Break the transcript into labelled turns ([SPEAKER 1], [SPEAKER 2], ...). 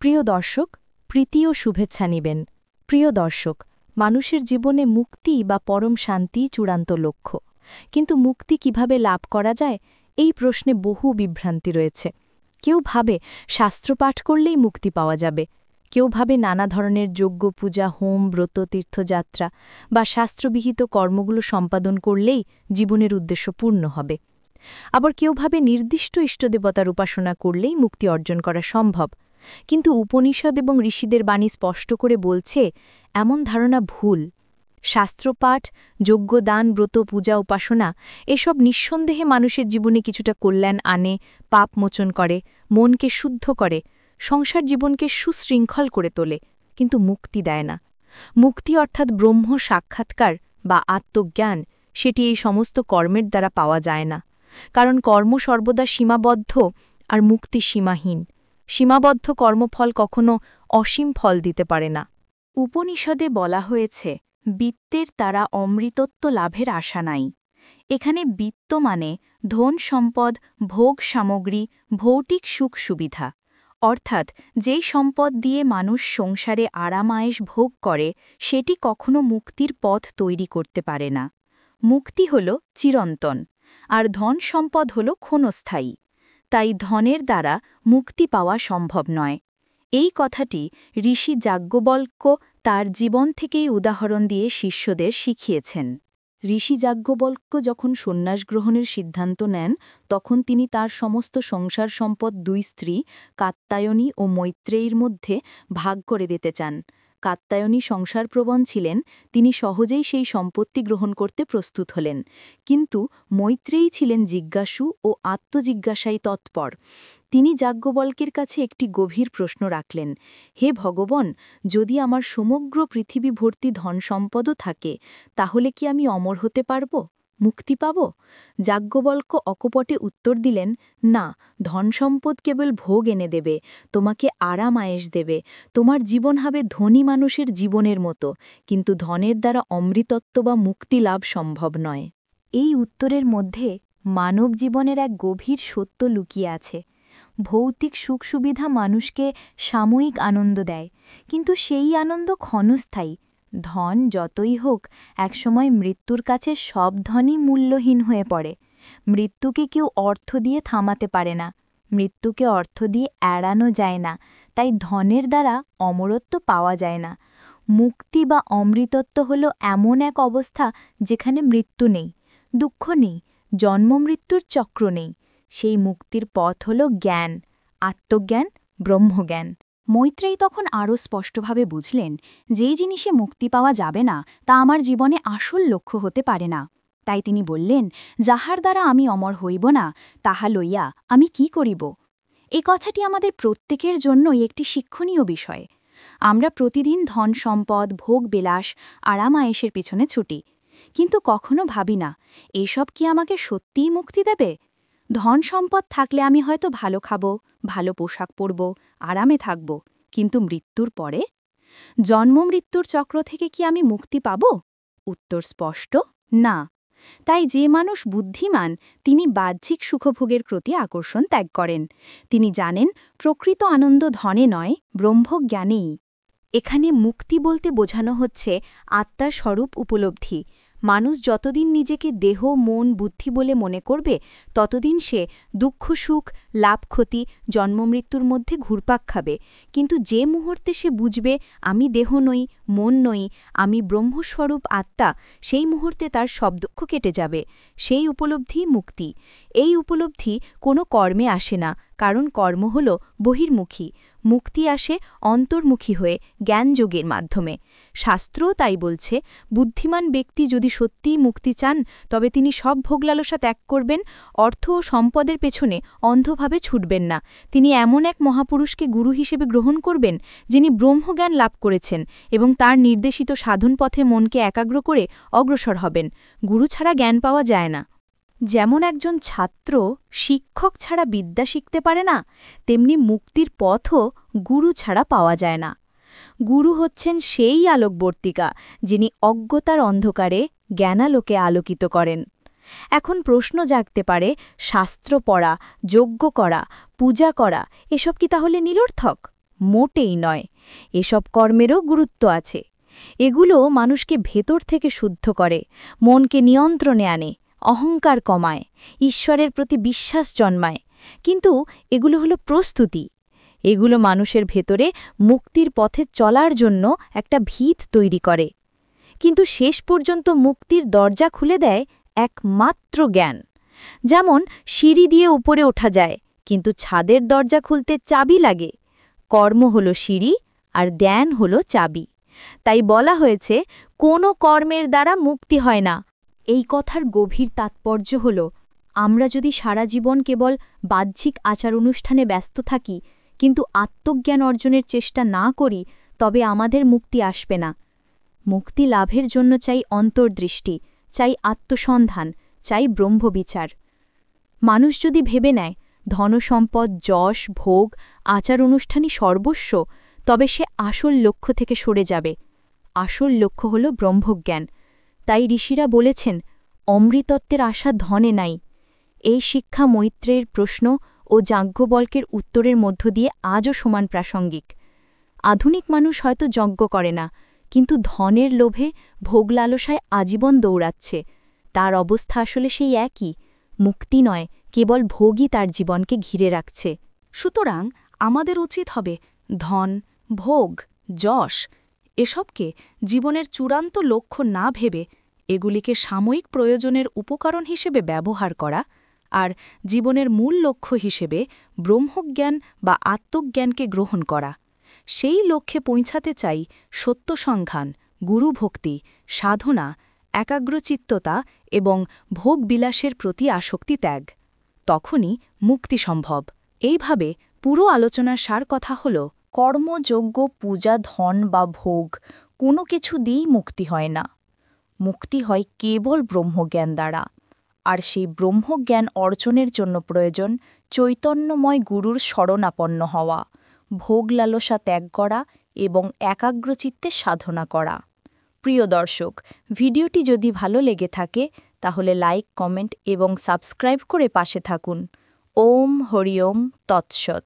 [SPEAKER 1] প্রিয় দর্শক, প্রীতি ও শুভেচ্ছা নিবেন। প্রিয় দর্শক, মানুষের জীবনে মুক্তি বা পরম শান্তি চূড়ান্ত লক্ষ্য। কিন্তু মুক্তি কিভাবে লাভ করা যায়, এই প্রশ্নে বহু বিভ্রান্তি রয়েছে। কেউ ভাবে শাস্ত্রপাঠ করলেই মুক্তি পাওয়া যাবে, কেউ ভাবে নানা ধরনের যজ্ঞ, পূজা, হোম, ব্রত, তীর্থযাত্রা বা শাস্ত্রবিহিত কর্মগুলো সম্পাদন করলেই জীবনের উদ্দেশ্য পূর্ণ হবে। আবার কেউ ভাবে নির্দিষ্ট ইষ্টদেবতার উপাসনা করলেই মুক্তি অর্জন করা সম্ভব। কিন্তু উপনিষদ এবং ঋষিদের বাণী স্পষ্ট করে বলছে, এমন ধারণা ভুল। শাস্ত্রপাঠ, যজ্ঞদান, ব্রত, পূজা, উপাসনা এসব নিঃসন্দেহে মানুষের জীবনে কিছুটা কল্যাণ আনে, পাপ মোচন করে, মনকে শুদ্ধ করে, সংসার জীবনকে সুশৃঙ্খল করে তোলে, কিন্তু মুক্তি দেয় না। মুক্তি অর্থাৎ ব্রহ্ম সাক্ষাৎকার বা আত্মজ্ঞান, সেটি এই সমস্ত কর্মের দ্বারা পাওয়া যায় না। কারণ কর্ম সর্বদা সীমাবদ্ধ আর মুক্তি সীমাহীন। সীমাবদ্ধ কর্মফল কখনো অসীম ফল দিতে পারে না। উপনিষদে বলা হয়েছে, বিত্তের দ্বারা অমৃতত্ব লাভের আশা নাই। এখানে বিত্ত মানে ধন সম্পদ, ভোগ সামগ্রী, ভৌতিক সুখ সুবিধা। অর্থাৎ যেই সম্পদ দিয়ে মানুষ সংসারে আরামায়েশ ভোগ করে, সেটি কখনো মুক্তির পথ তৈরি করতে পারে না। মুক্তি হল চিরন্তন, আর ধন সম্পদ হল ক্ষণস্থায়ী। তাই ধনের দ্বারা মুক্তি পাওয়া সম্ভব নয়। এই কথাটি ঋষি যাজ্ঞবল্ক্য তার জীবন থেকেই উদাহরণ দিয়ে শিষ্যদের শিখিয়েছেন। ঋষি যাজ্ঞবল্ক্য যখন সন্ন্যাস গ্রহণের সিদ্ধান্ত নেন, তখন তিনি তার সমস্ত সংসার সম্পদ দুই স্ত্রী কাত্যায়নী ও মৈত্রেয়ীর মধ্যে ভাগ করে দিতে চান। কাত্যায়নী সংসারপ্রবণ ছিলেন, তিনি সহজেই সেই সম্পত্তি গ্রহণ করতে প্রস্তুত হলেন। কিন্তু মৈত্রেয়ী ছিলেন জিজ্ঞাসু ও আত্মজিজ্ঞাসায় তৎপর। তিনি যাজ্ঞবল্ক্যের কাছে একটি গভীর প্রশ্ন রাখলেন, হে ভগবান, যদি আমার সমগ্র পৃথিবী ভর্তি ধন সম্পদও থাকে, তাহলে কি আমি অমর হতে পারব, মুক্তি পাব? যাজ্ঞবল্ক্য অকপটে উত্তর দিলেন, না, ধন সম্পদ কেবল ভোগ এনে দেবে, তোমাকে আরাম আয়েশ দেবে, তোমার জীবন হবে ধনী মানুষের জীবনের মতো, কিন্তু ধনের দ্বারা অমৃতত্ব বা মুক্তি লাভ সম্ভব নয়। এই উত্তরের মধ্যে মানব জীবনের এক গভীর সত্য লুকিয়ে আছে। ভৌতিক সুখ সুবিধা মানুষকে সাময়িক আনন্দ দেয়, কিন্তু সেই আনন্দ ক্ষণস্থায়ী। ধন যতই হোক, একসময় মৃত্যুর কাছে সব ধনই মূল্যহীন হয়ে পড়ে। মৃত্যুকে কেউ অর্থ দিয়ে থামাতে পারে না, মৃত্যুকে অর্থ দিয়ে এড়ানো যায় না। তাই ধনের দ্বারা অমরত্ব পাওয়া যায় না। মুক্তি বা অমৃতত্ব হল এমন এক অবস্থা যেখানে মৃত্যু নেই, দুঃখ নেই, জন্মমৃত্যুর চক্র নেই। সেই মুক্তির পথ হল জ্ঞান, আত্মজ্ঞান, ব্রহ্মজ্ঞান। মৈত্রেয়ী তখন আরও স্পষ্টভাবে বুঝলেন, যেই জিনিসে মুক্তি পাওয়া যাবে না, তা আমার জীবনে আসল লক্ষ্য হতে পারে না। তাই তিনি বললেন, যাহার দ্বারা আমি অমর হইব না, তাহা লইয়া আমি কি করিব? এ কথাটি আমাদের প্রত্যেকের জন্যই একটি শিক্ষণীয় বিষয়। আমরা প্রতিদিন ধন সম্পদ, ভোগ বিলাস, আরাম আয়েশের পিছনে ছুটি, কিন্তু কখনো ভাবি না, এসব কি আমাকে সত্যিই মুক্তি দেবে? ধন সম্পদ থাকলে আমি হয়তো ভালো খাব, ভালো পোশাক পরব, আরামে থাকব, কিন্তু মৃত্যুর পরে জন্ম মৃত্যুর চক্র থেকে কি আমি মুক্তি পাব? উত্তর স্পষ্ট, না। তাই যে মানুষ বুদ্ধিমান, তিনি বাহ্যিক সুখভোগের প্রতি আকর্ষণ ত্যাগ করেন। তিনি জানেন, প্রকৃত আনন্দ ধনে নয়, ব্রহ্মজ্ঞানেই। এখানে মুক্তি বলতে বোঝানো হচ্ছে আত্মার স্বরূপ উপলব্ধি। মানুষ যতদিন নিজেকে দেহ, মন, বুদ্ধি বলে মনে করবে, ততদিন সে দুঃখ সুখ, লাভ ক্ষতি, জন্মমৃত্যুর মধ্যে ঘুরপাক খাবে। কিন্তু যে মুহূর্তে সে বুঝবে, আমি দেহ নই, মন নই, আমি ব্রহ্মস্বরূপ আত্মা, সেই মুহূর্তে তার সব দুঃখ কেটে যাবে। সেই উপলব্ধি মুক্তি। এই উপলব্ধি কোনো কর্মে আসে না, কারণ কর্ম হল বহির্মুখী। মুক্তি আসে অন্তর্মুখী হয়ে, জ্ঞানযোগের মাধ্যমে। শাস্ত্রও তাই বলছে, বুদ্ধিমান ব্যক্তি যদি সত্যিই মুক্তি চান, তবে তিনি সব ভোগলালসা ত্যাগ করবেন, অর্থ ও সম্পদের পেছনে অন্ধভাবে ছুটবেন না। তিনি এমন এক মহাপুরুষকে গুরু হিসেবে গ্রহণ করবেন, যিনি ব্রহ্মজ্ঞান লাভ করেছেন, এবং তার নির্দেশিত সাধনপথে মনকে একাগ্র করে অগ্রসর হবেন। গুরু ছাড়া জ্ঞান পাওয়া যায় না। যেমন একজন ছাত্র শিক্ষক ছাড়া বিদ্যা শিখতে পারে না, তেমনি মুক্তির পথও গুরু ছাড়া পাওয়া যায় না। গুরু হচ্ছেন সেই আলোকবর্তিকা, যিনি অজ্ঞতার অন্ধকারে জ্ঞানালোকে আলোকিত করেন। এখন প্রশ্ন জাগতে পারে, শাস্ত্র পড়া, যজ্ঞ করা, পূজা করা, এসব কি তাহলে নিরর্থক? মোটেই নয়। এসব কর্মেরও গুরুত্ব আছে। এগুলো মানুষকে ভেতর থেকে শুদ্ধ করে, মনকে নিয়ন্ত্রণে আনে, অহংকার কমায়, ঈশ্বরের প্রতি বিশ্বাস জন্মায়। কিন্তু এগুলো হলো প্রস্তুতি। এগুলো মানুষের ভেতরে মুক্তির পথে চলার জন্য একটা ভিত তৈরি করে। কিন্তু শেষ পর্যন্ত মুক্তির দরজা খুলে দেয় একমাত্র জ্ঞান। যেমন সিঁড়ি দিয়ে উপরে ওঠা যায়, কিন্তু ছাদের দরজা খুলতে চাবি লাগে। কর্ম হলো সিঁড়ি, আর জ্ঞান হলো চাবি। তাই বলা হয়েছে, কোনো কর্মের দ্বারা মুক্তি হয় না। এই কথার গভীর তাৎপর্য হল, আমরা যদি সারা জীবন কেবল বাহ্যিক আচার অনুষ্ঠানে ব্যস্ত থাকি, কিন্তু আত্মজ্ঞান অর্জনের চেষ্টা না করি, তবে আমাদের মুক্তি আসবে না। মুক্তি লাভের জন্য চাই অন্তর্দৃষ্টি, চাই আত্মসন্ধান, চাই ব্রহ্মবিচার। মানুষ যদি ভেবে নেয় ধনসম্পদ, যশ, ভোগ, আচার অনুষ্ঠানই সর্বস্ব, তবে সে আসল লক্ষ্য থেকে সরে যাবে। আসল লক্ষ্য হল ব্রহ্মজ্ঞান। তাই ঋষিরা বলেছেন, অমৃতত্বের আশা ধনে নাই। এই শিক্ষা মৈত্রেয়ের প্রশ্ন ও যাজ্ঞবল্ক্যের উত্তরের মধ্য দিয়ে আজও সমান প্রাসঙ্গিক। আধুনিক মানুষ হয়তো যজ্ঞ করে না, কিন্তু ধনের লোভে, ভোগলালসায় আজীবন দৌড়াচ্ছে। তার অবস্থা আসলে সেই একই। মুক্তি নয়, কেবল ভোগই তার জীবনকে ঘিরে রাখছে।
[SPEAKER 2] সুতরাং আমাদের উচিত হবে ধন, ভোগ, যশ এসবকে জীবনের চূড়ান্ত লক্ষ্য না ভেবে এগুলিকে সাময়িক প্রয়োজনের উপকরণ হিসেবে ব্যবহার করা, আর জীবনের মূল লক্ষ্য হিসেবে ব্রহ্মজ্ঞান বা আত্মজ্ঞানকে গ্রহণ করা। সেই লক্ষ্যে পৌঁছাতে চাই সত্যসংধান, গুরুভক্তি, সাধনা, একাগ্রচিত্ততা এবং ভোগবিলাসের প্রতি আসক্তি ত্যাগ। তখনই মুক্তি সম্ভব। এইভাবে পুরো আলোচনার সার কথা হল,
[SPEAKER 1] কর্মযোগ্য, পূজা, ধন বা ভোগ কোনো কিছু দিয়েই মুক্তি হয় না। মুক্তি হয় কেবল ব্রহ্মজ্ঞান দ্বারা। আর সেই ব্রহ্মজ্ঞান অর্জনের জন্য প্রয়োজন চৈতন্যময় গুরুর শরণাপন্ন হওয়া, ভোগ লালসা ত্যাগ করা এবং একাগ্রচিত্তে সাধনা করা। প্রিয় দর্শক, ভিডিওটি যদি ভালো লেগে থাকে তাহলে লাইক, কমেন্ট এবং সাবস্ক্রাইব করে পাশে থাকুন। ওম হরি ওম তৎসৎ।